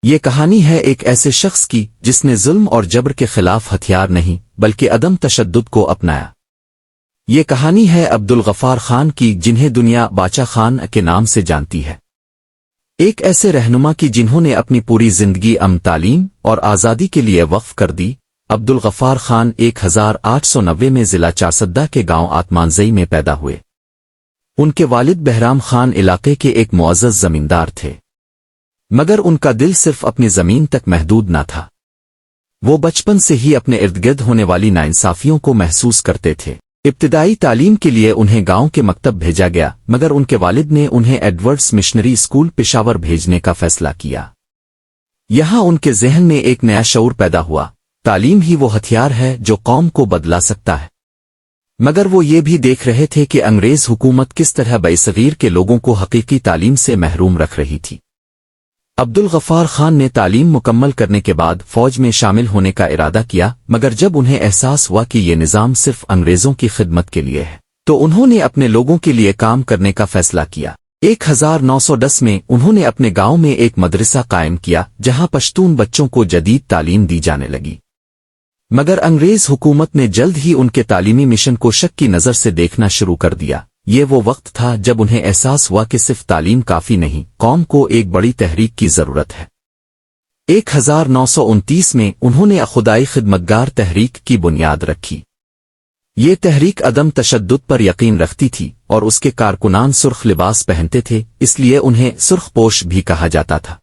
یہ کہانی ہے ایک ایسے شخص کی جس نے ظلم اور جبر کے خلاف ہتھیار نہیں بلکہ عدم تشدد کو اپنایا۔ یہ کہانی ہے عبدالغفار خان کی، جنہیں دنیا باچا خان کے نام سے جانتی ہے۔ ایک ایسے رہنما کی جنہوں نے اپنی پوری زندگی تعلیم اور آزادی کے لیے وقف کر دی۔ عبدالغفار خان 1890 میں ضلع چارسدہ کے گاؤں آتمانزئی میں پیدا ہوئے۔ ان کے والد بہرام خان علاقے کے ایک معزز زمیندار تھے، مگر ان کا دل صرف اپنی زمین تک محدود نہ تھا۔ وہ بچپن سے ہی اپنے ارد گرد ہونے والی ناانصافیوں کو محسوس کرتے تھے۔ ابتدائی تعلیم کے لیے انہیں گاؤں کے مکتب بھیجا گیا، مگر ان کے والد نے انہیں ایڈورڈز مشنری اسکول پشاور بھیجنے کا فیصلہ کیا۔ یہاں ان کے ذہن میں ایک نیا شعور پیدا ہوا، تعلیم ہی وہ ہتھیار ہے جو قوم کو بدلا سکتا ہے۔ مگر وہ یہ بھی دیکھ رہے تھے کہ انگریز حکومت کس طرح برصغیر کے لوگوں کو حقیقی تعلیم سے محروم رکھ رہی تھی۔ عبدالغفار خان نے تعلیم مکمل کرنے کے بعد فوج میں شامل ہونے کا ارادہ کیا، مگر جب انہیں احساس ہوا کہ یہ نظام صرف انگریزوں کی خدمت کے لیے ہے تو انہوں نے اپنے لوگوں کے لیے کام کرنے کا فیصلہ کیا۔ 1910 میں انہوں نے اپنے گاؤں میں ایک مدرسہ قائم کیا جہاں پشتون بچوں کو جدید تعلیم دی جانے لگی۔ مگر انگریز حکومت نے جلد ہی ان کے تعلیمی مشن کو شک کی نظر سے دیکھنا شروع کر دیا۔ یہ وہ وقت تھا جب انہیں احساس ہوا کہ صرف تعلیم کافی نہیں، قوم کو ایک بڑی تحریک کی ضرورت ہے۔ 1929 میں انہوں نے خدائی خدمتگار تحریک کی بنیاد رکھی۔ یہ تحریک عدم تشدد پر یقین رکھتی تھی اور اس کے کارکنان سرخ لباس پہنتے تھے، اس لیے انہیں سرخ پوش بھی کہا جاتا تھا۔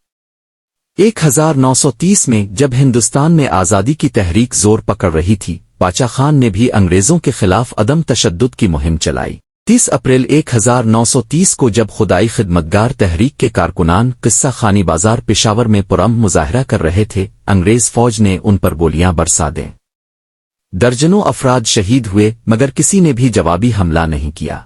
1930 میں جب ہندوستان میں آزادی کی تحریک زور پکڑ رہی تھی، باچا خان نے بھی انگریزوں کے خلاف عدم تشدد کی مہم چلائی۔ 30 اپریل 1930 کو جب خدائی خدمتگار تحریک کے کارکنان قصہ خانی بازار پشاور میں پرامن مظاہرہ کر رہے تھے، انگریز فوج نے ان پر گولیاں برسا دیں۔ درجنوں افراد شہید ہوئے، مگر کسی نے بھی جوابی حملہ نہیں کیا۔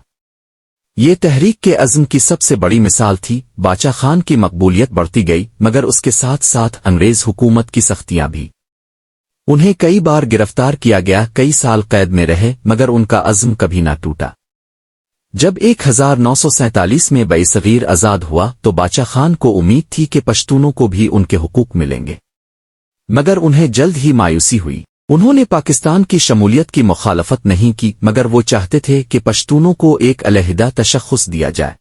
یہ تحریک کے عزم کی سب سے بڑی مثال تھی۔ باچا خان کی مقبولیت بڑھتی گئی، مگر اس کے ساتھ ساتھ انگریز حکومت کی سختیاں بھی۔ انہیں کئی بار گرفتار کیا گیا، کئی سال قید میں رہے، مگر ان کا عزم کبھی نہ ٹوٹا۔ جب 1947 میں برصغیر آزاد ہوا تو باچا خان کو امید تھی کہ پشتونوں کو بھی ان کے حقوق ملیں گے، مگر انہیں جلد ہی مایوسی ہوئی۔ انہوں نے پاکستان کی شمولیت کی مخالفت نہیں کی، مگر وہ چاہتے تھے کہ پشتونوں کو ایک علیحدہ تشخص دیا جائے۔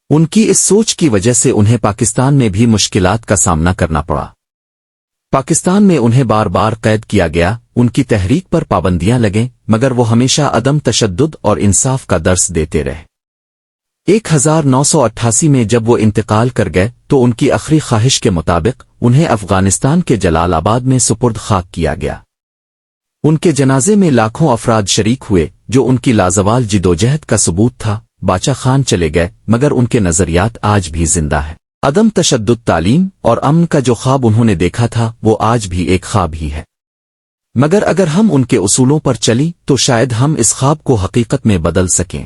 ان کی اس سوچ کی وجہ سے انہیں پاکستان میں بھی مشکلات کا سامنا کرنا پڑا۔ پاکستان میں انہیں بار بار قید کیا گیا، ان کی تحریک پر پابندیاں لگیں، مگر وہ ہمیشہ عدم تشدد اور انصاف کا درس دیتے رہے۔ 1988 میں جب وہ انتقال کر گئے تو ان کی آخری خواہش کے مطابق انہیں افغانستان کے جلال آباد میں سپرد خاک کیا گیا۔ ان کے جنازے میں لاکھوں افراد شریک ہوئے، جو ان کی لازوال جدوجہد کا ثبوت تھا۔ باچا خان چلے گئے، مگر ان کے نظریات آج بھی زندہ ہیں۔ عدم تشدد، تعلیم اور امن کا جو خواب انہوں نے دیکھا تھا وہ آج بھی ایک خواب ہی ہے، مگر اگر ہم ان کے اصولوں پر چلیں تو شاید ہم اس خواب کو حقیقت میں بدل سکیں۔